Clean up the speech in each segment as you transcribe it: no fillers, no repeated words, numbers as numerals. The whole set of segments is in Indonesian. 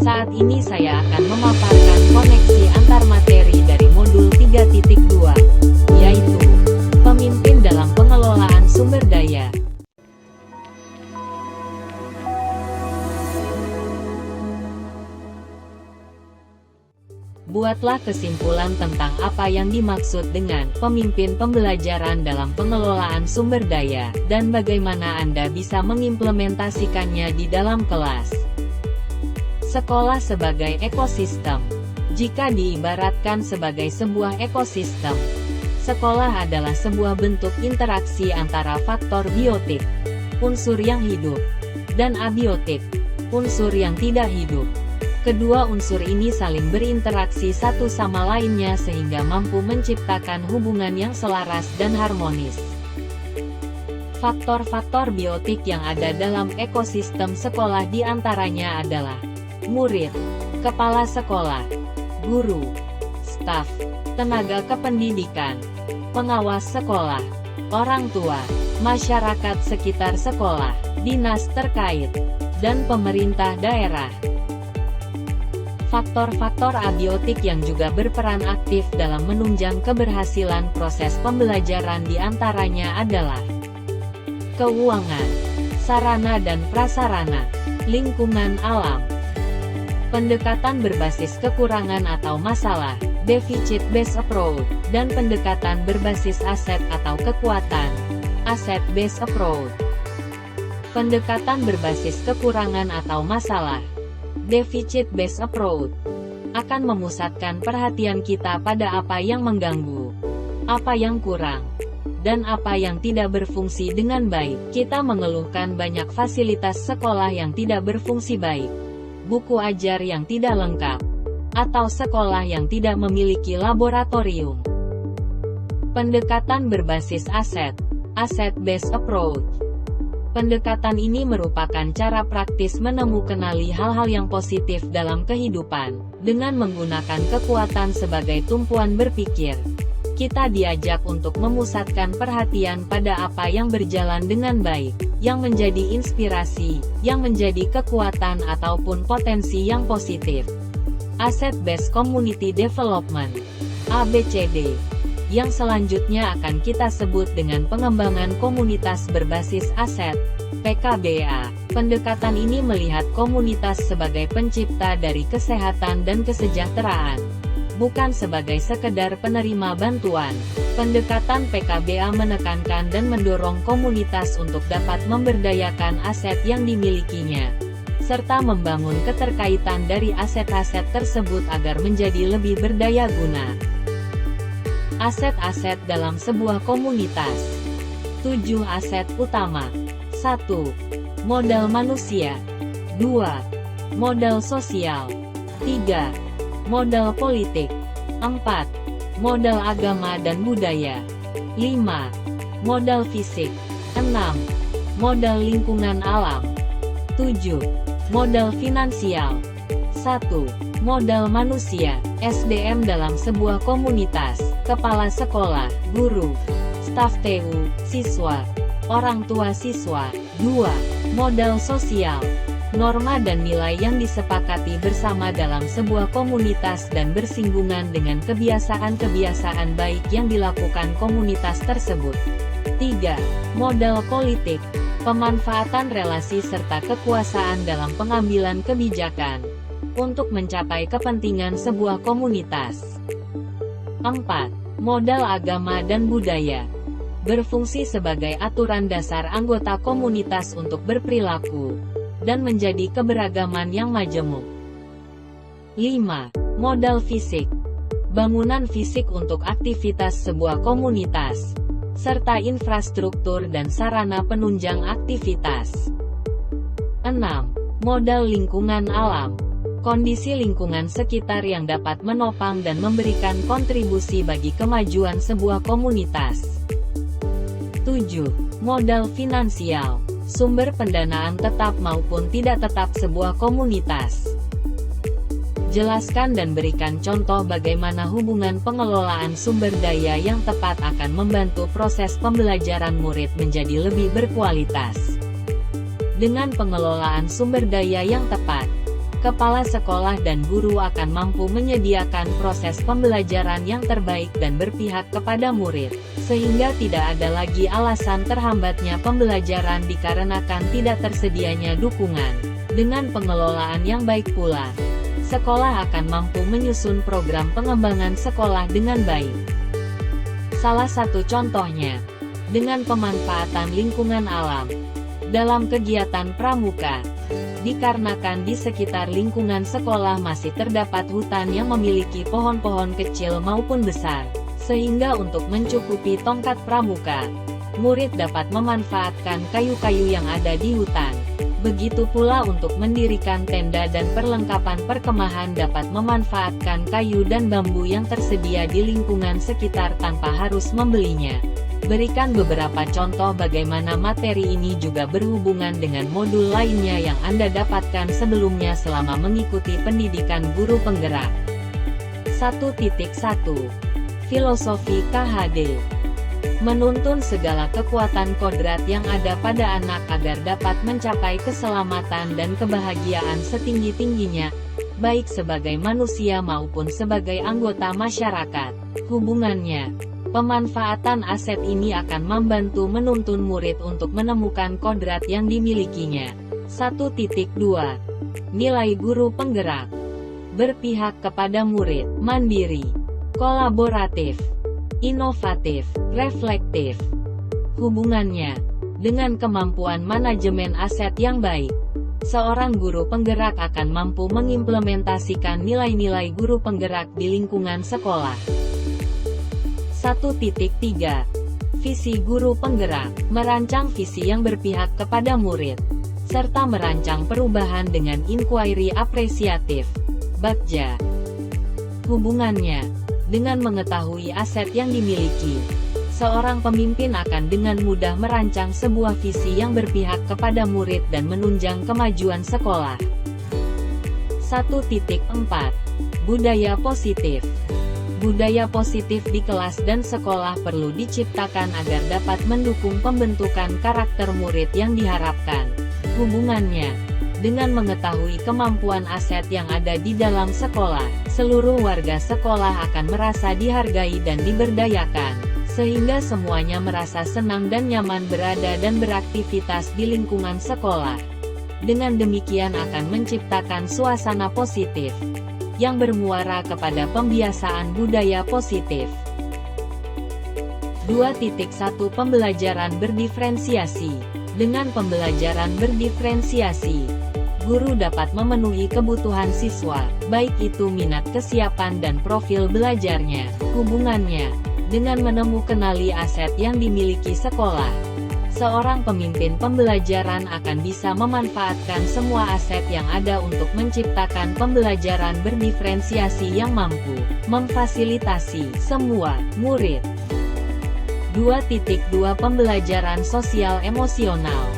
Saat ini saya akan memaparkan koneksi antar materi dari modul 3.2, yaitu Pemimpin dalam Pengelolaan Sumber Daya. Buatlah kesimpulan tentang apa yang dimaksud dengan pemimpin pembelajaran dalam pengelolaan sumber daya, dan bagaimana Anda bisa mengimplementasikannya di dalam kelas. Sekolah sebagai ekosistem. Jika diibaratkan sebagai sebuah ekosistem, sekolah adalah sebuah bentuk interaksi antara faktor biotik, unsur yang hidup, dan abiotik, unsur yang tidak hidup. Kedua unsur ini saling berinteraksi satu sama lainnya sehingga mampu menciptakan hubungan yang selaras dan harmonis. Faktor-faktor biotik yang ada dalam ekosistem sekolah diantaranya adalah murid, kepala sekolah, guru, staf, tenaga kependidikan, pengawas sekolah, orang tua, masyarakat sekitar sekolah, dinas terkait, dan pemerintah daerah. Faktor-faktor abiotik yang juga berperan aktif dalam menunjang keberhasilan proses pembelajaran diantaranya adalah keuangan, sarana dan prasarana, lingkungan alam, pendekatan berbasis kekurangan atau masalah, deficit-based approach, dan pendekatan berbasis aset atau kekuatan, asset-based approach. Pendekatan berbasis kekurangan atau masalah, deficit-based approach, akan memusatkan perhatian kita pada apa yang mengganggu, apa yang kurang, dan apa yang tidak berfungsi dengan baik. Kita mengeluhkan banyak fasilitas sekolah yang tidak berfungsi baik, buku ajar yang tidak lengkap, atau sekolah yang tidak memiliki laboratorium. Pendekatan berbasis aset, asset-based approach. Pendekatan ini merupakan cara praktis menemukanali hal-hal yang positif dalam kehidupan. Dengan menggunakan kekuatan sebagai tumpuan berpikir, kita diajak untuk memusatkan perhatian pada apa yang berjalan dengan baik, yang menjadi inspirasi, yang menjadi kekuatan ataupun potensi yang positif. Asset-based community development, ABCD. Yang selanjutnya akan kita sebut dengan pengembangan komunitas berbasis aset, PKBA. Pendekatan ini melihat komunitas sebagai pencipta dari kesehatan dan kesejahteraan, bukan sebagai sekedar penerima bantuan. Pendekatan PKBA menekankan dan mendorong komunitas untuk dapat memberdayakan aset yang dimilikinya, serta membangun keterkaitan dari aset-aset tersebut agar menjadi lebih berdaya guna. Aset-aset dalam sebuah komunitas. 7 aset utama. 1. Modal manusia. 2. Modal sosial. 3. Modal politik. 4. Modal agama dan budaya. 5. Modal fisik. 6. Modal lingkungan alam. 7. Modal finansial. 1. Modal manusia, SDM dalam sebuah komunitas, kepala sekolah, guru, staf TU, siswa, orang tua siswa. 2. Modal sosial, norma dan nilai yang disepakati bersama dalam sebuah komunitas dan bersinggungan dengan kebiasaan-kebiasaan baik yang dilakukan komunitas tersebut. 3. Modal politik, pemanfaatan relasi serta kekuasaan dalam pengambilan kebijakan untuk mencapai kepentingan sebuah komunitas. 4. Modal agama dan budaya, berfungsi sebagai aturan dasar anggota komunitas untuk berperilaku dan menjadi keberagaman yang majemuk. 5. Modal fisik, bangunan fisik untuk aktivitas sebuah komunitas, serta infrastruktur dan sarana penunjang aktivitas. 6. Modal lingkungan alam, kondisi lingkungan sekitar yang dapat menopang dan memberikan kontribusi bagi kemajuan sebuah komunitas. 7. Modal finansial, sumber pendanaan tetap maupun tidak tetap sebuah komunitas. Jelaskan dan berikan contoh bagaimana hubungan pengelolaan sumber daya yang tepat akan membantu proses pembelajaran murid menjadi lebih berkualitas. Dengan pengelolaan sumber daya yang tepat, kepala sekolah dan guru akan mampu menyediakan proses pembelajaran yang terbaik dan berpihak kepada murid, sehingga tidak ada lagi alasan terhambatnya pembelajaran dikarenakan tidak tersedianya dukungan. Dengan pengelolaan yang baik pula, sekolah akan mampu menyusun program pengembangan sekolah dengan baik. Salah satu contohnya, dengan pemanfaatan lingkungan alam dalam kegiatan pramuka. Dikarenakan di sekitar lingkungan sekolah masih terdapat hutan yang memiliki pohon-pohon kecil maupun besar, sehingga untuk mencukupi tongkat pramuka, murid dapat memanfaatkan kayu-kayu yang ada di hutan. Begitu pula untuk mendirikan tenda dan perlengkapan perkemahan dapat memanfaatkan kayu dan bambu yang tersedia di lingkungan sekitar tanpa harus membelinya. Berikan beberapa contoh bagaimana materi ini juga berhubungan dengan modul lainnya yang Anda dapatkan sebelumnya selama mengikuti pendidikan guru penggerak. 1.1 Filosofi KHD. Menuntun segala kekuatan kodrat yang ada pada anak agar dapat mencapai keselamatan dan kebahagiaan setinggi-tingginya, baik sebagai manusia maupun sebagai anggota masyarakat. Hubungannya, pemanfaatan aset ini akan membantu menuntun murid untuk menemukan kodrat yang dimilikinya. 1.2 Nilai guru penggerak. Berpihak kepada murid, mandiri, kolaboratif, inovatif, reflektif. Hubungannya, dengan kemampuan manajemen aset yang baik, seorang guru penggerak akan mampu mengimplementasikan nilai-nilai guru penggerak di lingkungan sekolah. 1.3 Visi guru penggerak. Merancang visi yang berpihak kepada murid, serta merancang perubahan dengan inquiry apresiatif, bagja. Hubungannya, dengan mengetahui aset yang dimiliki, seorang pemimpin akan dengan mudah merancang sebuah visi yang berpihak kepada murid dan menunjang kemajuan sekolah. 1.4 Budaya positif. Budaya positif di kelas dan sekolah perlu diciptakan agar dapat mendukung pembentukan karakter murid yang diharapkan. Hubungannya, dengan mengetahui kemampuan aset yang ada di dalam sekolah, seluruh warga sekolah akan merasa dihargai dan diberdayakan, sehingga semuanya merasa senang dan nyaman berada dan beraktivitas di lingkungan sekolah. Dengan demikian akan menciptakan suasana positif yang bermuara kepada pembiasaan budaya positif. 2.1 Pembelajaran berdiferensiasi. Dengan pembelajaran berdiferensiasi, guru dapat memenuhi kebutuhan siswa, baik itu minat, kesiapan dan profil belajarnya. Hubungannya, dengan mengenali aset yang dimiliki sekolah, seorang pemimpin pembelajaran akan bisa memanfaatkan semua aset yang ada untuk menciptakan pembelajaran berdiferensiasi yang mampu memfasilitasi semua murid. 2.2 Pembelajaran sosial emosional.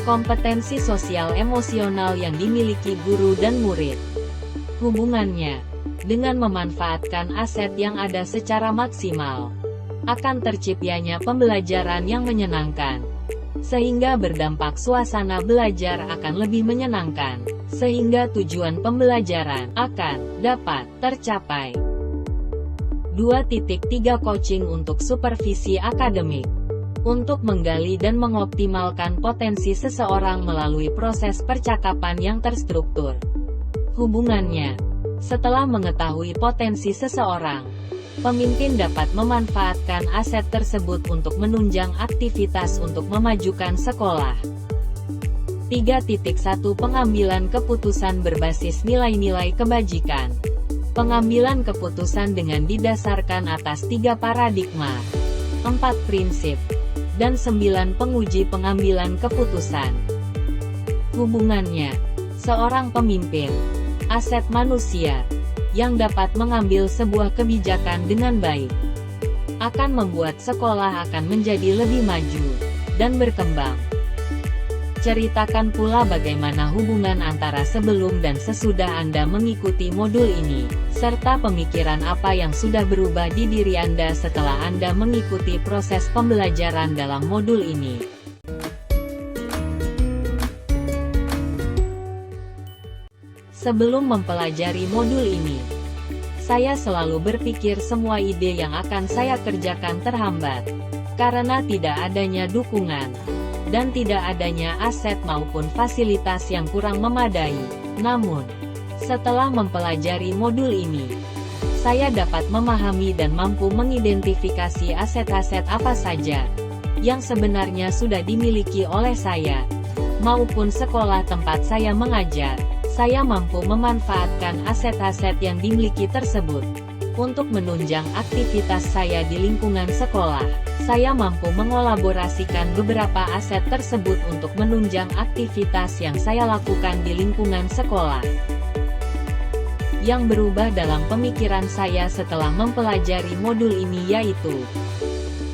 Kompetensi sosial emosional yang dimiliki guru dan murid. Hubungannya, dengan memanfaatkan aset yang ada secara maksimal, akan terciptanya pembelajaran yang menyenangkan, sehingga berdampak suasana belajar akan lebih menyenangkan, sehingga tujuan pembelajaran akan dapat tercapai. 2.3 Coaching untuk supervisi akademik. Untuk menggali dan mengoptimalkan potensi seseorang melalui proses percakapan yang terstruktur. Hubungannya, setelah mengetahui potensi seseorang, pemimpin dapat memanfaatkan aset tersebut untuk menunjang aktivitas untuk memajukan sekolah. 3.1 Pengambilan keputusan berbasis nilai-nilai kebajikan. Pengambilan keputusan dengan didasarkan atas 3 paradigma, 4 prinsip, dan 9 penguji pengambilan keputusan. Hubungannya, seorang pemimpin, aset manusia, yang dapat mengambil sebuah kebijakan dengan baik, akan membuat sekolah akan menjadi lebih maju dan berkembang. Ceritakan pula bagaimana hubungan antara sebelum dan sesudah Anda mengikuti modul ini, serta pemikiran apa yang sudah berubah di diri Anda setelah Anda mengikuti proses pembelajaran dalam modul ini. Sebelum mempelajari modul ini, saya selalu berpikir semua ide yang akan saya kerjakan terhambat, karena tidak adanya dukungan, dan tidak adanya aset maupun fasilitas yang kurang memadai. Namun, setelah mempelajari modul ini, saya dapat memahami dan mampu mengidentifikasi aset-aset apa saja yang sebenarnya sudah dimiliki oleh saya, maupun sekolah tempat saya mengajar. Saya mampu memanfaatkan aset-aset yang dimiliki tersebut untuk menunjang aktivitas saya di lingkungan sekolah. Saya mampu mengolaborasikan beberapa aset tersebut untuk menunjang aktivitas yang saya lakukan di lingkungan sekolah. Yang berubah dalam pemikiran saya setelah mempelajari modul ini yaitu,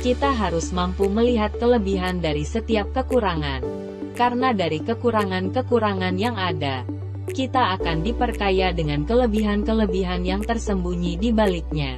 kita harus mampu melihat kelebihan dari setiap kekurangan. Karena dari kekurangan-kekurangan yang ada, kita akan diperkaya dengan kelebihan-kelebihan yang tersembunyi di baliknya.